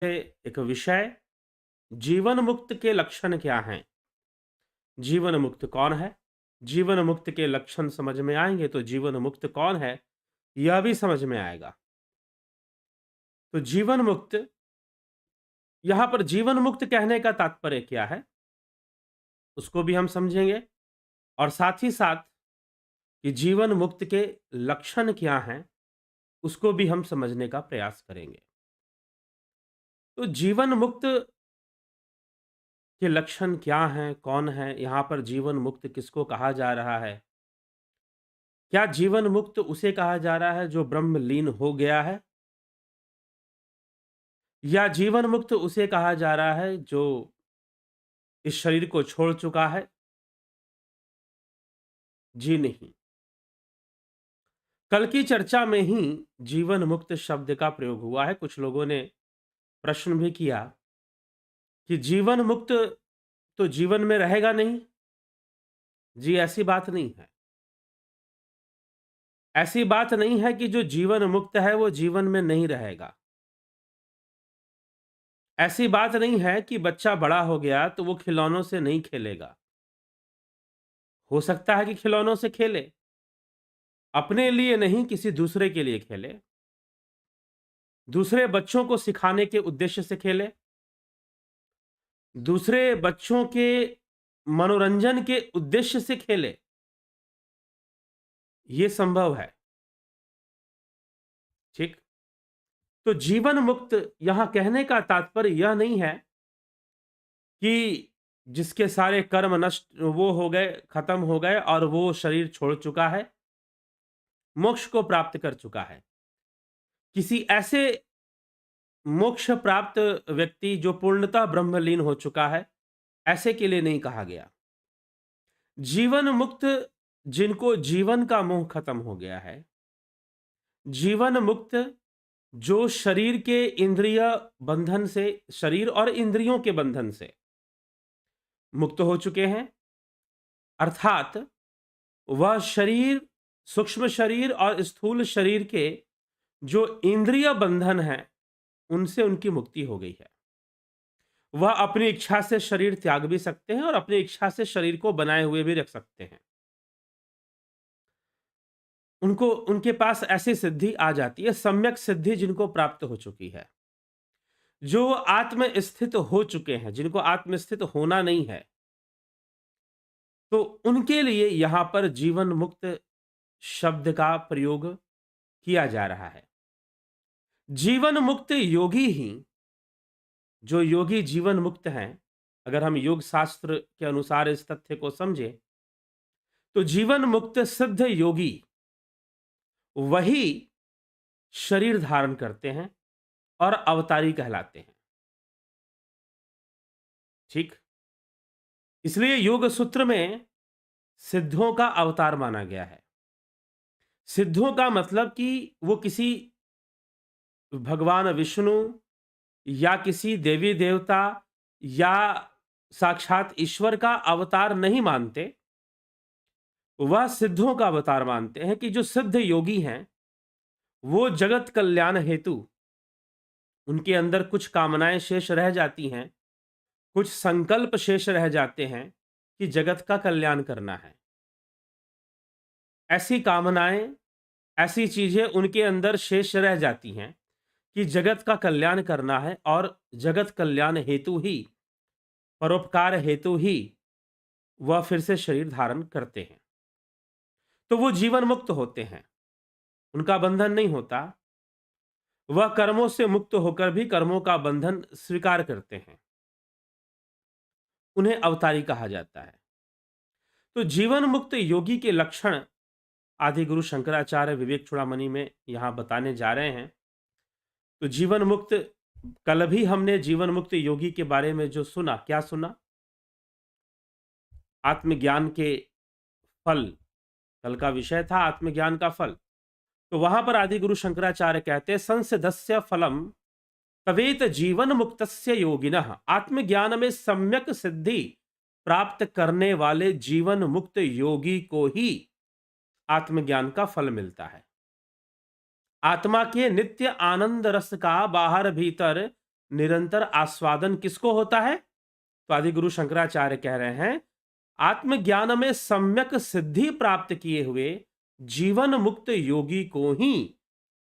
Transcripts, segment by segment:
एक विषय जीवन मुक्त के लक्षण क्या हैं? जीवन मुक्त कौन है? जीवन मुक्त के लक्षण समझ में आएँगे तो जीवन मुक्त कौन है, यह भी समझ में आएगा। तो जीवन मुक्त यहाँ पर जीवन मुक्त कहने का तात्पर्य क्या है? उसको भी हम समझेंगे और साथ ही साथ कि जीवन मुक्त के लक्षण क्या हैं, उसको भी हम समझने का प्रयास करेंगे। तो जीवन मुक्त के लक्षण क्या हैं? कौन है? यहाँ पर जीवन मुक्त किसको कहा जा रहा है? क्या जीवन मुक्त उसे कहा जा रहा है जो ब्रह्मलीन हो गया है? या जीवन मुक्त उसे कहा जा रहा है जो इस शरीर को छोड़ चुका है? जी नहीं। कल की चर्चा में ही जीवन मुक्त शब्द का प्रयोग हुआ है। कुछ लोगों ने प्रश्न भी किया कि जीवन मुक्त तो जीवन में रहेगा नहीं? जी, ऐसी बात नहीं है। ऐसी बात नहीं है कि जो जीवन मुक्त है वो जीवन में नहीं रहेगा। ऐसी बात नहीं है कि बच्चा बड़ा हो गया तो वो खिलौनों से नहीं खेलेगा। हो सकता है कि खिलौनों से खेले, अपने लिए नहीं किसी दूसरे के लिए खेले, दूसरे बच्चों को सिखाने के उद्देश्य से खेले, दूसरे बच्चों के मनोरंजन के उद्देश्य से खेले, ये संभव है। ठीक? तो जीवन मुक्त यहां कहने का तात्पर्य यह नहीं है कि जिसके सारे कर्म नष्ट वो हो गए, खत्म हो गए और वो शरीर छोड़ चुका है, मोक्ष को प्राप्त कर चुका है। किसी ऐसे मोक्ष प्राप्त व्यक्ति जो पूर्णतः ब्रह्मलीन हो चुका है, ऐसे के लिए नहीं कहा गया। जीवन मुक्त जिनको जीवन का मोह खत्म हो गया है, जीवन मुक्त जो शरीर के इंद्रिय बंधन से, शरीर और इंद्रियों के बंधन से मुक्त हो चुके हैं, अर्थात वह शरीर, सूक्ष्म शरीर और स्थूल शरीर के जो इंद्रिय बंधन है, उनसे उनकी मुक्ति हो गई है। वह अपनी इच्छा से शरीर त्याग भी सकते हैं और अपनी इच्छा से शरीर को बनाए हुए भी रख सकते हैं। उनको उनके पास ऐसी सिद्धि आ जाती है, सम्यक सिद्धि जिनको प्राप्त हो चुकी है। जो आत्म स्थित हो चुके हैं, जिनको आत्म स्थित होना नहीं है, तो उनके लिए यहां पर जीवन मुक्त शब्द का प्रयोग किया जा रहा है। जीवन मुक्त योगी ही, जो योगी जीवन मुक्त हैं, अगर हम योग शास्त्र के अनुसार इस तथ्य को समझे, तो जीवन मुक्त सिद्ध योगी वही शरीर धारण करते हैं और अवतारी कहलाते हैं। ठीक? इसलिए योग सूत्र में सिद्धों का अवतार माना गया है। सिद्धों का मतलब कि वो किसी भगवान विष्णु या किसी देवी देवता या साक्षात ईश्वर का अवतार नहीं मानते, वह सिद्धों का अवतार मानते हैं कि जो सिद्ध योगी हैं, वो जगत कल्याण हेतु उनके अंदर कुछ कामनाएं शेष रह जाती हैं, कुछ संकल्प शेष रह जाते हैं कि जगत का कल्याण करना है। ऐसी कामनाएं, ऐसी चीजें उनके अंदर शेष रह जाती हैं कि जगत का कल्याण करना है और जगत कल्याण हेतु ही, परोपकार हेतु ही वह फिर से शरीर धारण करते हैं। तो वो जीवन मुक्त होते हैं, उनका बंधन नहीं होता। वह कर्मों से मुक्त होकर भी कर्मों का बंधन स्वीकार करते हैं। उन्हें अवतारी कहा जाता है। तो जीवन मुक्त योगी के लक्षण आदि गुरु शंकराचार्य विवेक चूड़ामणि में यहां बताने जा रहे हैं। तो जीवन मुक्त, कल भी हमने जीवन मुक्त योगी के बारे में जो सुना, क्या सुना? आत्मज्ञान के फल, कल का विषय था आत्मज्ञान का फल। तो वहां पर आदि गुरु शंकराचार्य कहते हैं संसिदस्य फलम तवेत जीवन मुक्तस्य योगिनः, आत्मज्ञान में सम्यक सिद्धि प्राप्त करने वाले जीवन मुक्त योगी को ही आत्मज्ञान का फल मिलता है। आत्मा के नित्य आनंद रस का बाहर भीतर निरंतर आस्वादन किसको होता है? तो आदि गुरु शंकराचार्य कह रहे हैं, आत्मज्ञान में सम्यक सिद्धि प्राप्त किए हुए जीवन मुक्त योगी को ही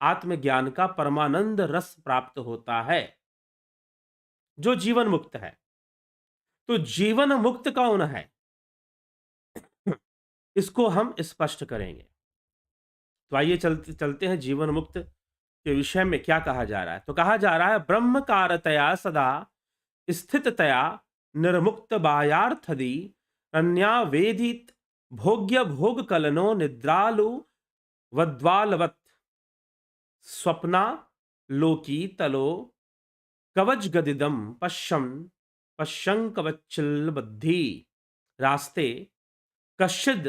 आत्मज्ञान का परमानंद रस प्राप्त होता है, जो जीवन मुक्त है। तो जीवन मुक्त कौन है, इसको हम स्पष्ट करेंगे। तो आइए चलते चलते हैं जीवन मुक्त के विषय में क्या कहा जा रहा है। तो कहा जा रहा है, ब्रह्मकारतया सदा स्थिततया निर्मुक्त बायार्थदि अन्यावेदित भोग्य भोग कलनो निद्रालु वद्वालवत् स्वप्ना लोकी तलो कवच गदिदम पश्यं बुद्धि रास्ते कश्चिद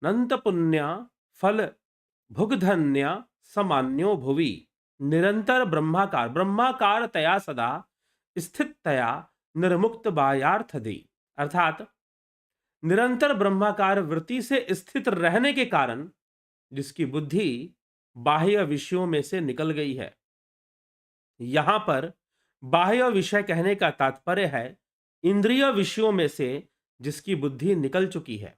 नंत पुण्य फल भुगधन्य सामान्यो भुवि निरंतर ब्रह्माकार ब्रह्माकार तया सदा स्थित तया निर्मुक्त बायार्थदि, अर्थात निरंतर ब्रह्माकार वृत्ति से स्थित रहने के कारण जिसकी बुद्धि बाह्य विषयों में से निकल गई है। यहां पर बाह्य विषय कहने का तात्पर्य है इंद्रिय विषयों में से जिसकी बुद्धि निकल चुकी है,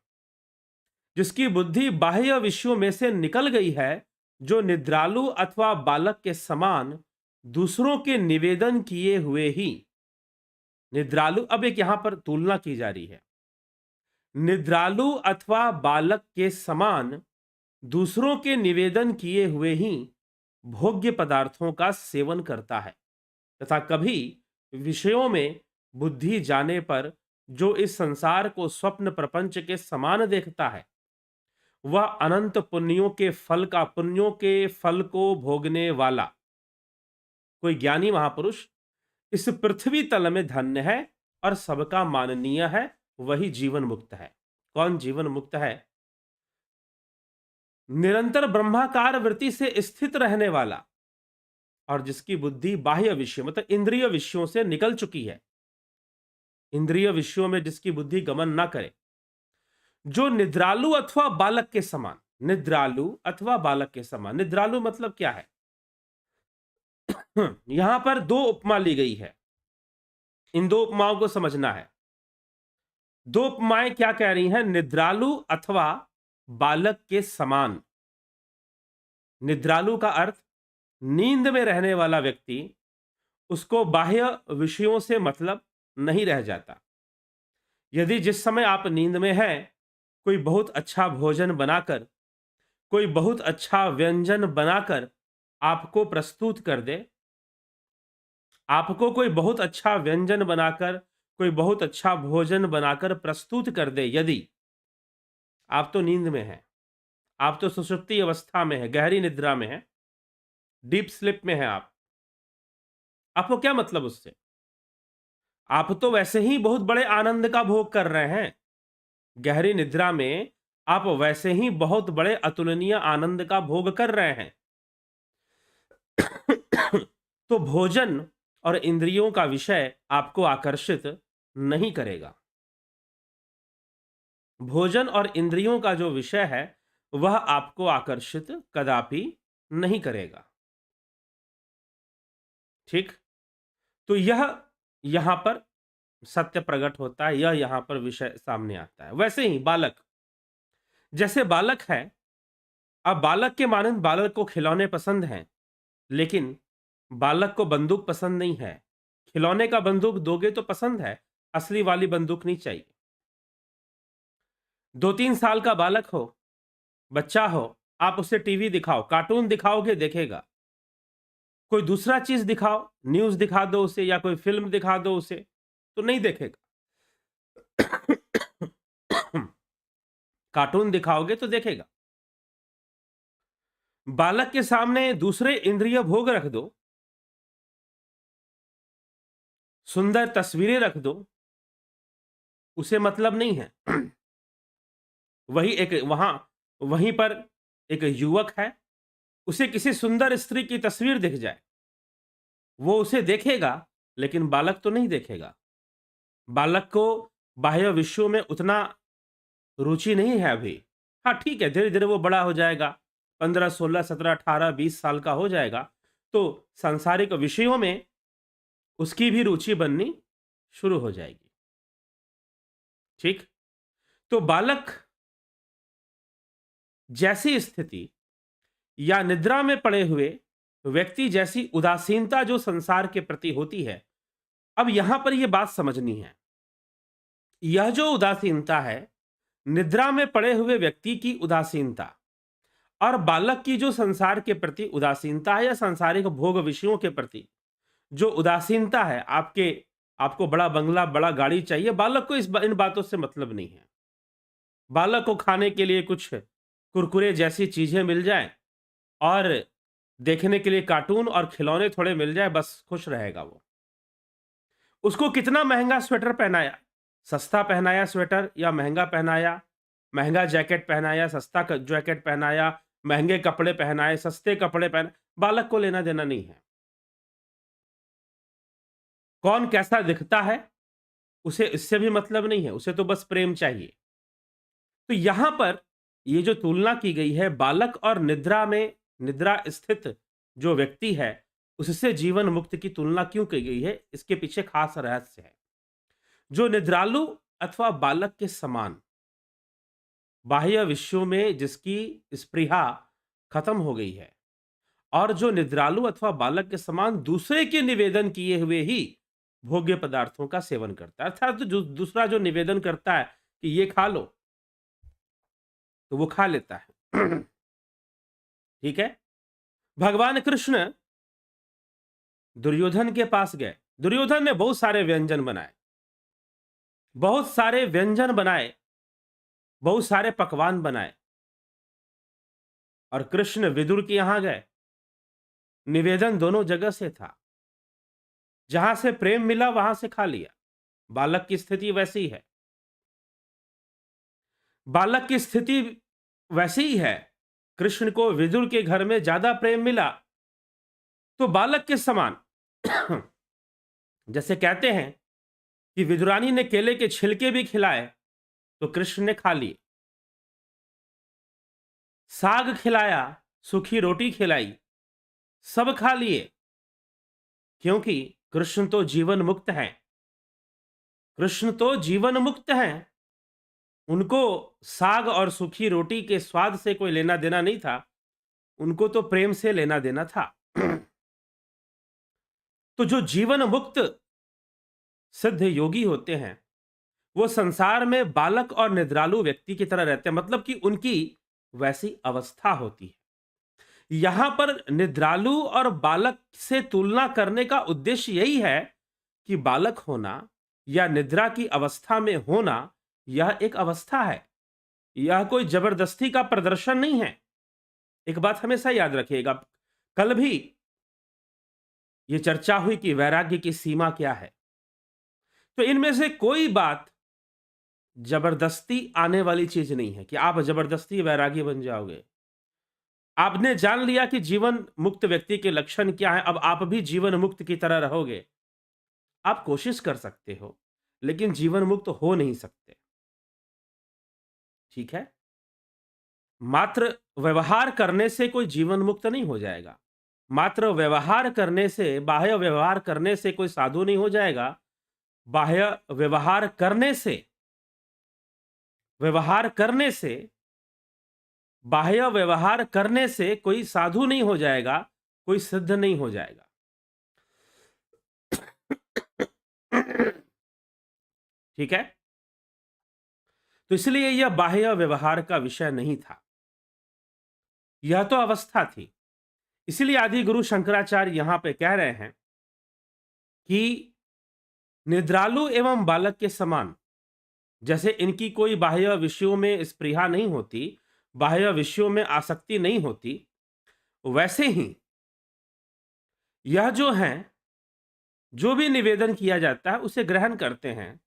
जिसकी बुद्धि बाह्य विषयों में से निकल गई है, जो निद्रालु अथवा बालक के समान दूसरों के निवेदन किए हुए ही निद्रालु, अब एक यहां पर तुलना की जा रही है, निद्रालु अथवा बालक के समान दूसरों के निवेदन किए हुए ही भोग्य पदार्थों का सेवन करता है, तथा कभी विषयों में बुद्धि जाने पर जो इस संसार को स्वप्न प्रपंच के समान देखता है, वह अनंत पुण्यों के फल को भोगने वाला कोई ज्ञानी महापुरुष इस पृथ्वी तल में धन्य है और सबका माननीय है, वही जीवन मुक्त है। कौन जीवन मुक्त है? निरंतर ब्रह्माकार वृत्ति से स्थित रहने वाला और जिसकी बुद्धि बाह्य विषय मतलब इंद्रिय विषयों से निकल चुकी है, इंद्रिय विषयों में जिसकी बुद्धि गमन ना करे, जो निद्रालु अथवा बालक के समान, निद्रालु अथवा बालक के समान, निद्रालु मतलब क्या है? यहां पर दो उपमा ली गई है, इन दो उपमाओं को समझना है। दो उपमाएं क्या कह रही हैं? निद्रालु अथवा बालक के समान। निद्रालु का अर्थ नींद में रहने वाला व्यक्ति, उसको बाह्य विषयों से मतलब नहीं रह जाता। यदि जिस समय आप नींद में हैं, कोई बहुत अच्छा भोजन बनाकर, कोई बहुत अच्छा व्यंजन बनाकर आपको प्रस्तुत कर दे, आपको कोई बहुत अच्छा व्यंजन बनाकर, कोई बहुत अच्छा भोजन बनाकर प्रस्तुत कर दे, यदि आप तो नींद में हैं, आप तो सुषुप्ति अवस्था में है, गहरी निद्रा में है, डीप स्लिप में है आपको क्या मतलब उससे? आप तो वैसे ही बहुत बड़े आनंद का भोग कर रहे हैं। गहरी निद्रा में आप वैसे ही बहुत बड़े अतुलनीय आनंद का भोग कर रहे हैं। तो भोजन और इंद्रियों का विषय आपको आकर्षित नहीं करेगा। भोजन और इंद्रियों का जो विषय है वह आपको आकर्षित कदापि नहीं करेगा। ठीक, तो यह यहां पर सत्य प्रकट होता है, यह यहां पर विषय सामने आता है। वैसे ही बालक, जैसे बालक है, अब बालक के मानंद बालक को खिलौने पसंद हैं, लेकिन बालक को बंदूक पसंद नहीं है। खिलौने का बंदूक दोगे तो पसंद है, असली वाली बंदूक नहीं चाहिए। 2-3 साल का बालक हो, बच्चा हो, आप उसे टीवी दिखाओ, कार्टून दिखाओगे, देखेगा। कोई दूसरा चीज दिखाओ, न्यूज दिखा दो उसे या कोई फिल्म दिखा दो उसे, तो नहीं देखेगा। कार्टून दिखाओगे तो देखेगा। बालक के सामने दूसरे इंद्रिय भोग रख दो, सुंदर तस्वीरें रख दो, उसे मतलब नहीं है। वहीं पर एक युवक है, उसे किसी सुंदर स्त्री की तस्वीर दिख जाए, वो उसे देखेगा, लेकिन बालक तो नहीं देखेगा। बालक को बाह्य विषयों में उतना रुचि नहीं है अभी। हाँ ठीक है, धीरे धीरे वो बड़ा हो जाएगा, 15, 16, 17, 18, 20 साल का हो जाएगा, तो सांसारिक विषयों में उसकी भी रुचि बननी शुरू हो जाएगी। ठीक? तो बालक जैसी स्थिति या निद्रा में पड़े हुए व्यक्ति जैसी उदासीनता जो संसार के प्रति होती है, अब यहां पर यह बात समझनी है। यह जो उदासीनता है, निद्रा में पड़े हुए व्यक्ति की उदासीनता और बालक की जो संसार के प्रति उदासीनता है या सांसारिक भोग विषयों के प्रति जो उदासीनता है, आपको बड़ा बंगला, बड़ा गाड़ी चाहिए, बालक को इन बातों से मतलब नहीं है। बालक को खाने के लिए कुछ कुरकुरे जैसी चीजें मिल जाएं और देखने के लिए कार्टून और खिलौने थोड़े मिल जाए, बस खुश रहेगा वो। उसको कितना महंगा स्वेटर पहनाया, सस्ता पहनाया स्वेटर या महंगा पहनाया, महंगा जैकेट पहनाया, सस्ता जैकेट पहनाया, महंगे कपड़े पहनाए, सस्ते कपड़े पहनाए, बालक को लेना देना नहीं है। कौन कैसा दिखता है उसे इससे भी मतलब नहीं है, उसे तो बस प्रेम चाहिए। तो यहां पर ये जो तुलना की गई है बालक और निद्रा स्थित जो व्यक्ति है उससे जीवन मुक्त की तुलना क्यों की गई है, इसके पीछे खास रहस्य है। जो निद्रालु अथवा बालक के समान बाह्य विषयों में जिसकी स्पृहा खत्म हो गई है और जो निद्रालु अथवा बालक के समान दूसरे के निवेदन किए हुए ही भोग्य पदार्थों का सेवन करता है, अर्थात जो दूसरा जो निवेदन करता है कि ये खा लो तो वो खा लेता है। ठीक है? भगवान कृष्ण दुर्योधन के पास गए। दुर्योधन ने बहुत सारे व्यंजन बनाए, बहुत सारे व्यंजन बनाए, बहुत सारे पकवान बनाए और कृष्ण विदुर के यहां गए। निवेदन दोनों जगह से था, जहां से प्रेम मिला वहां से खा लिया। बालक की स्थिति वैसी है, बालक की स्थिति वैसी ही है। कृष्ण को विदुर के घर में ज्यादा प्रेम मिला तो बालक के समान जैसे कहते हैं कि विदुरानी ने केले के छिलके भी खिलाए तो कृष्ण ने खा लिए, साग खिलाया, सूखी रोटी खिलाई, सब खा लिए, क्योंकि कृष्ण तो जीवन मुक्त हैं। कृष्ण तो जीवन मुक्त हैं, उनको साग और सूखी रोटी के स्वाद से कोई लेना देना नहीं था, उनको तो प्रेम से लेना देना था। तो जो जीवन मुक्त सिद्ध योगी होते हैं वो संसार में बालक और निद्रालु व्यक्ति की तरह रहते हैं, मतलब कि उनकी वैसी अवस्था होती है। यहां पर निद्रालु और बालक से तुलना करने का उद्देश्य यही है कि बालक होना या निद्रा की अवस्था में होना यह एक अवस्था है, यह कोई जबरदस्ती का प्रदर्शन नहीं है। एक बात हमेशा याद रखिएगा, कल भी यह चर्चा हुई कि वैराग्य की सीमा क्या है। तो इनमें से कोई बात जबरदस्ती आने वाली चीज नहीं है कि आप जबरदस्ती वैरागी बन जाओगे। आपने जान लिया कि जीवन मुक्त व्यक्ति के लक्षण क्या है, अब आप भी जीवन मुक्त की तरह रहोगे। आप कोशिश कर सकते हो लेकिन जीवन मुक्त हो नहीं सकते। ठीक है? मात्र व्यवहार करने से कोई जीवन मुक्त नहीं हो जाएगा, मात्र व्यवहार करने से, बाह्य व्यवहार करने से कोई साधु नहीं हो जाएगा। बाह्य व्यवहार करने से, व्यवहार करने से, बाह्य व्यवहार करने से कोई साधु नहीं हो जाएगा, कोई सिद्ध नहीं हो जाएगा। ठीक है? तो इसलिए यह बाह्य व्यवहार का विषय नहीं था, यह तो अवस्था थी। इसलिए आदि गुरु शंकराचार्य यहां पे कह रहे हैं कि निद्रालु एवं बालक के समान जैसे इनकी कोई बाह्य विषयों में स्पृहा नहीं होती, बाह्य विषयों में आसक्ति नहीं होती, वैसे ही यह जो है, जो भी निवेदन किया जाता है उसे ग्रहण करते हैं,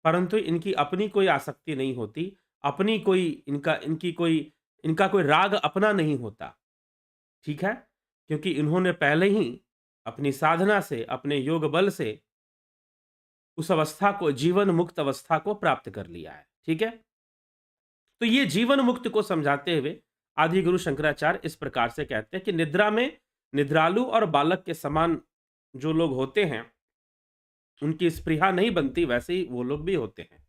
परंतु इनकी अपनी कोई आसक्ति नहीं होती, अपनी कोई इनका कोई राग अपना नहीं होता। ठीक है? क्योंकि इन्होंने पहले ही अपनी साधना से, अपने योग बल से उस अवस्था को, जीवन मुक्त अवस्था को प्राप्त कर लिया है। ठीक है? तो ये जीवन मुक्त को समझाते हुए आदि गुरु शंकराचार्य इस प्रकार से कहते हैं कि निद्रा में निद्रालु और बालक के समान जो लोग होते हैं उनकी स्पृहा नहीं बनती, वैसे ही वो लोग भी होते हैं।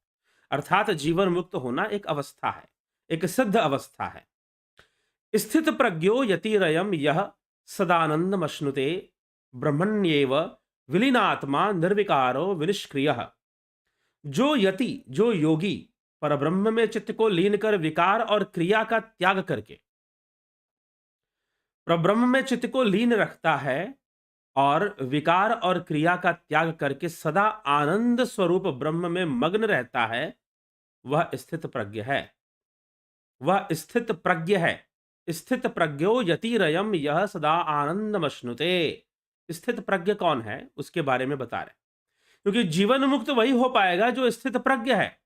अर्थात जीवन मुक्त होना एक अवस्था है, एक सिद्ध अवस्था है। स्थित प्रज्ञो यतिरयम यह सदानंदमश्नुते ब्रह्मण्येव विलीनात्मा निर्विकारो विनिष्क्रियः। जो यति, जो योगी परब्रह्म में चित्त को लीन कर विकार और क्रिया का त्याग करके परब्रह्म में चित्त को लीन रखता है और विकार और क्रिया का त्याग करके सदा आनंद स्वरूप ब्रह्म में मग्न रहता है, वह स्थित प्रज्ञ है। वह स्थित प्रज्ञ है। स्थित प्रज्ञो यतिरयम यह सदा आनंदमश्नुते। स्थित प्रज्ञ कौन है उसके बारे में बता रहे, क्योंकि जीवन मुक्त वही हो पाएगा जो स्थित प्रज्ञ है।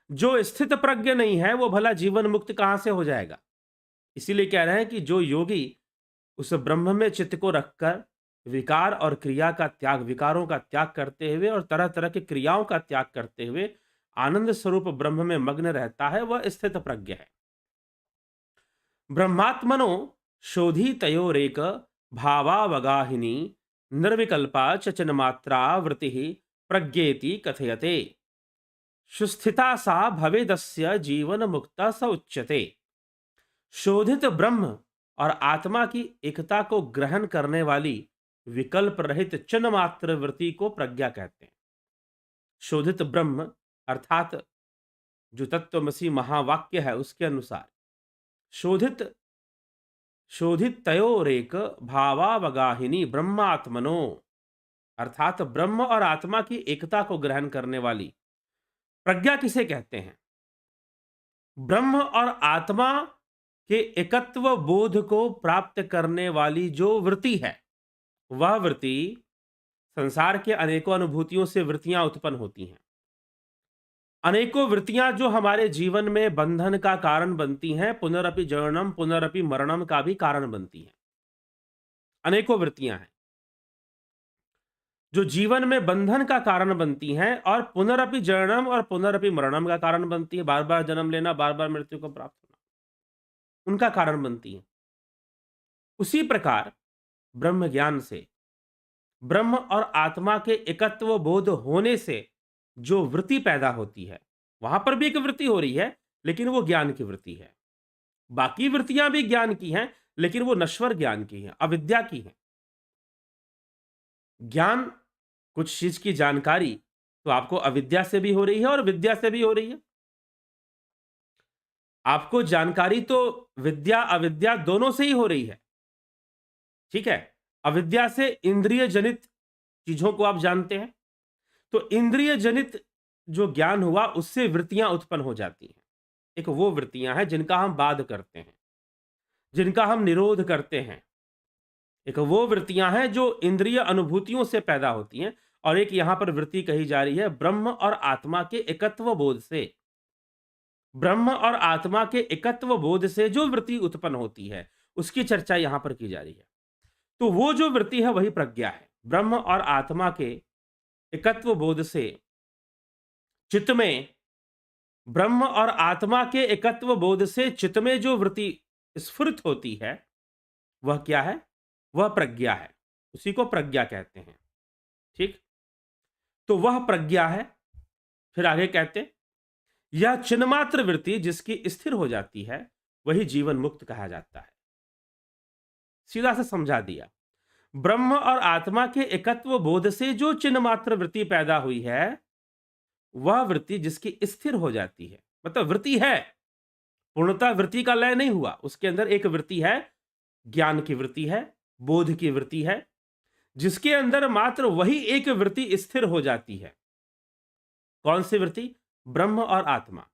जो स्थित प्रज्ञ नहीं है वो भला जीवन मुक्त कहां से हो जाएगा। इसीलिए कह रहे हैं कि जो योगी उस ब्रह्म में चित्त को रखकर विकार और क्रिया का त्याग, विकारों का त्याग करते हुए और तरह तरह की क्रियाओं का त्याग करते हुए आनंद स्वरूप ब्रह्म में मग्न रहता है, वह स्थित प्रज्ञ है। ब्रह्मात्मनो शोधितयोरेक भावावगाहिनी निर्विकल्पा चचन मात्रा वृत्ति प्रज्ञेति कथयते। सुस्थिता सा भवेदस्य जीवन मुक्ता स उच्यते। शोधित ब्रह्म और आत्मा की एकता को ग्रहण करने वाली विकल्प रहित चिन्ह मात्र वृत्ति को प्रज्ञा कहते हैं। शोधित ब्रह्म अर्थात जो तत्वमसी महावाक्य है उसके अनुसार शोधित शोधित तयोरेक भावावगाहिनी ब्रह्मात्मनो, अर्थात ब्रह्म और आत्मा की एकता को ग्रहण करने वाली प्रज्ञा किसे कहते हैं। ब्रह्म और आत्मा के एकत्व बोध को प्राप्त करने वाली जो वृत्ति है, वह वृत्ति संसार के अनेकों अनुभूतियों से वृत्तियां उत्पन्न होती हैं। अनेकों वृत्तियां जो हमारे जीवन में बंधन का कारण बनती हैं, पुनरपि जननम पुनरपि मरणम का भी कारण बनती हैं। अनेकों वृत्तियां हैं जो जीवन में बंधन का कारण बनती हैं और पुनरपि जननम और पुनरपि मरणम का कारण बनती है। बार बार जन्म लेना, बार बार मृत्यु को प्राप्त होना, उनका कारण बनती है। उसी प्रकार ब्रह्म ज्ञान से, ब्रह्म और आत्मा के एकत्व बोध होने से जो वृत्ति पैदा होती है, वहां पर भी एक वृत्ति हो रही है, लेकिन वो ज्ञान की वृत्ति है। बाकी वृत्तियां भी ज्ञान की हैं, लेकिन वो नश्वर ज्ञान की हैं, अविद्या की हैं। ज्ञान, कुछ चीज की जानकारी तो आपको अविद्या से भी हो रही है और विद्या से भी हो रही है। आपको जानकारी तो विद्या अविद्या दोनों से ही हो रही है, ठीक है। अविद्या से इंद्रिय जनित चीजों को आप जानते हैं, तो इंद्रिय जनित जो ज्ञान हुआ उससे वृत्तियां उत्पन्न हो जाती हैं। एक वो वृत्तियां हैं जिनका हम बाध करते हैं, जिनका हम निरोध करते हैं। एक वो वृत्तियां हैं जो इंद्रिय अनुभूतियों से पैदा होती हैं, और एक यहां पर वृत्ति कही जा रही है ब्रह्म और आत्मा के एकत्व बोध से। ब्रह्म और आत्मा के एकत्व बोध से जो वृत्ति उत्पन्न होती है उसकी चर्चा यहां पर की जा रही है। तो वो जो वृत्ति है वही प्रज्ञा है। ब्रह्म और आत्मा के एकत्व बोध से चित्त में, ब्रह्म और आत्मा के एकत्व बोध से चित्त में जो वृत्ति स्फुरित होती है वह क्या है? वह प्रज्ञा है। उसी को प्रज्ञा कहते हैं, ठीक। तो वह प्रज्ञा है। फिर आगे कहते, यह चिन्मात्र वृत्ति जिसकी स्थिर हो जाती है वही जीवन मुक्त कहा जाता है। सीधा से समझा दिया। ब्रह्म और आत्मा के एकत्व बोध से जो चिन्मात्र वृत्ति पैदा हुई है वह वृत्ति जिसकी स्थिर हो जाती है, मतलब वृत्ति है, पूर्णतः वृत्ति का लय नहीं हुआ, उसके अंदर एक वृत्ति है, ज्ञान की वृत्ति है, बोध की वृत्ति है, जिसके अंदर मात्र वही एक वृत्ति स्थिर हो जाती है। कौन सी वृत्ति? ब्रह्म और आत्मा।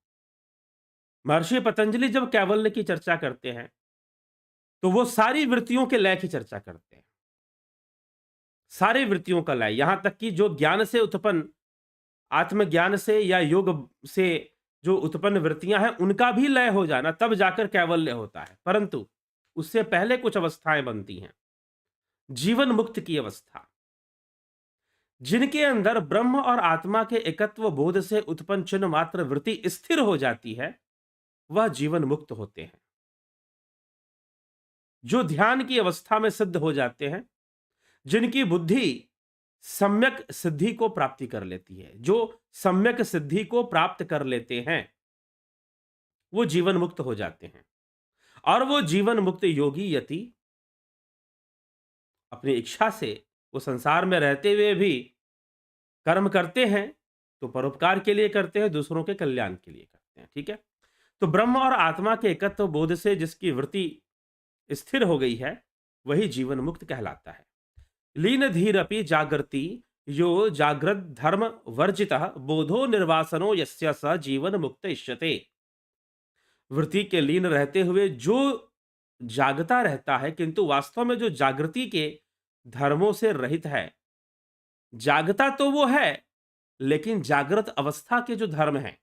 महर्षि पतंजलि जब कैवल्य की चर्चा करते हैं तो वो सारी वृत्तियों के लय की चर्चा करते हैं, सारी वृत्तियों का लय, यहां तक कि जो ज्ञान से उत्पन्न, आत्मज्ञान से या योग से जो उत्पन्न वृत्तियां हैं उनका भी लय हो जाना, तब जाकर कैवल्य होता है। परंतु उससे पहले कुछ अवस्थाएं बनती हैं। जीवन मुक्त की अवस्था, जिनके अंदर ब्रह्म और आत्मा के एकत्व बोध से उत्पन्न चिन्ह मात्र वृत्ति स्थिर हो जाती है, वह जीवन मुक्त होते हैं। जो ध्यान की अवस्था में सिद्ध हो जाते हैं, जिनकी बुद्धि सम्यक सिद्धि को प्राप्ति कर लेती है। जो सम्यक सिद्धि को प्राप्त कर लेते हैं वो जीवन मुक्त हो जाते हैं। और वो जीवन मुक्त योगी यति अपनी इच्छा से वो संसार में रहते हुए भी कर्म करते हैं, तो परोपकार के लिए करते हैं, दूसरों के कल्याण के लिए करते हैं। ठीक है। तो ब्रह्म और आत्मा के एकत्व बोध से जिसकी वृत्ति स्थिर हो गई है वही जीवन मुक्त कहलाता है। लीन धीर अपि जागृति यो जागृत धर्म वर्जितः बोधो निर्वासनो यस्य स जीवन मुक्त इष्यते। वृत्ति के लीन रहते हुए जो जागता रहता है किंतु वास्तव में जो जागृति के धर्मों से रहित है। जागता तो वो है लेकिन जागृत अवस्था के जो धर्म हैं,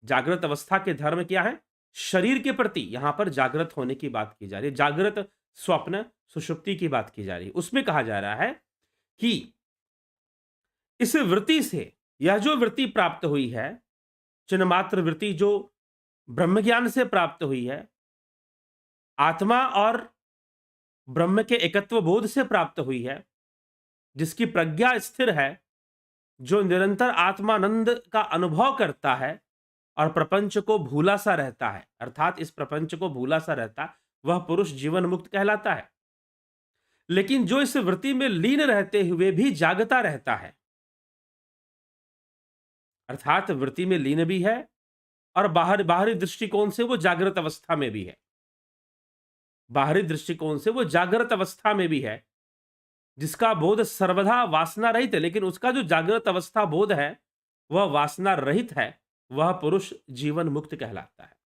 जागृत अवस्था के धर्म क्या है? शरीर के प्रति यहां पर जागृत होने की बात की जा रही है। जागृत स्वप्न सुषुप्ति की बात की जा रही है। उसमें कहा जा रहा है कि इस वृत्ति से यह जो वृत्ति प्राप्त हुई है, चिन्मात्र वृत्ति जो ब्रह्म ज्ञान से प्राप्त हुई है, आत्मा और ब्रह्म के एकत्व बोध से प्राप्त हुई है, जिसकी प्रज्ञा स्थिर है, जो निरंतर आत्मानंद का अनुभव करता है और प्रपंच को भूला सा रहता है, अर्थात इस प्रपंच को भूला सा रहता, वह पुरुष जीवन मुक्त कहलाता है। लेकिन जो इस वृत्ति में लीन रहते हुए भी जागता रहता है, अर्थात वृत्ति में लीन भी है और बाहरी दृष्टिकोण से वो जागृत अवस्था में भी है, बाहरी दृष्टिकोण से वो जागृत अवस्था में भी है, जिसका बोध सर्वदा वासना रहित है, लेकिन उसका जो जागृत अवस्था बोध है वह वासना रहित है, वह पुरुष जीवन मुक्त कहलाता है।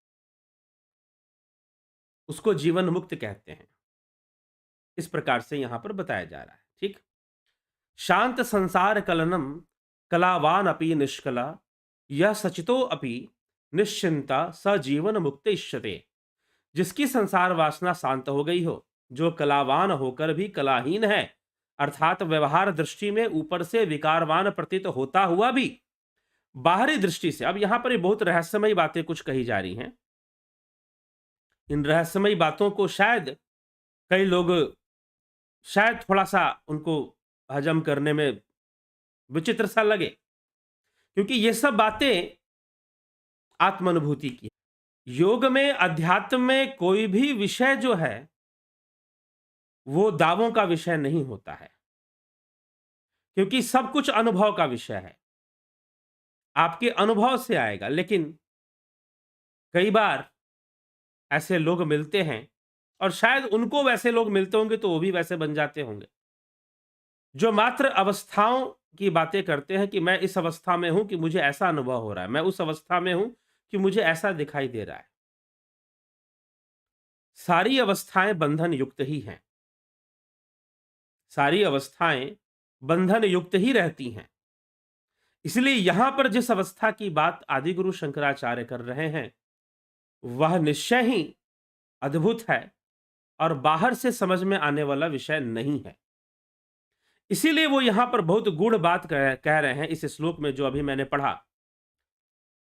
उसको जीवन मुक्त कहते हैं। इस प्रकार से यहां पर बताया जा रहा है। ठीक। शांत संसार कलनम कलावान अपि निष्कला यह सचितो अपि निश्चिंता स जीवन मुक्त इष्यते। जिसकी संसार वासना शांत हो गई हो, जो कलावान होकर भी कलाहीन है, अर्थात व्यवहार दृष्टि में ऊपर से विकारवान प्रतीत होता हुआ भी बाहरी दृष्टि से, अब यहां पर ये बहुत रहस्यमयी बातें कुछ कही जा रही हैं। इन रहस्यमयी बातों को शायद कई लोग शायद थोड़ा सा उनको हजम करने में विचित्र सा लगे, क्योंकि ये सब बातें आत्मानुभूति की। योग में, अध्यात्म में कोई भी विषय जो है वो दावों का विषय नहीं होता है, क्योंकि सब कुछ अनुभव का विषय है, आपके अनुभव से आएगा। लेकिन कई बार ऐसे लोग मिलते हैं, और शायद उनको वैसे लोग मिलते होंगे तो वो भी वैसे बन जाते होंगे, जो मात्र अवस्थाओं की बातें करते हैं कि मैं इस अवस्था में हूं कि मुझे ऐसा अनुभव हो रहा है, मैं उस अवस्था में हूं कि मुझे ऐसा दिखाई दे रहा है। सारी अवस्थाएं बंधन युक्त ही हैं, सारी अवस्थाएं बंधन युक्त ही रहती हैं। इसलिए यहां पर जिस अवस्था की बात आदिगुरु शंकराचार्य कर रहे हैं वह निश्चय ही अद्भुत है और बाहर से समझ में आने वाला विषय नहीं है। इसीलिए वो यहां पर बहुत गूढ़ बात कह रहे हैं। इस श्लोक में जो अभी मैंने पढ़ा,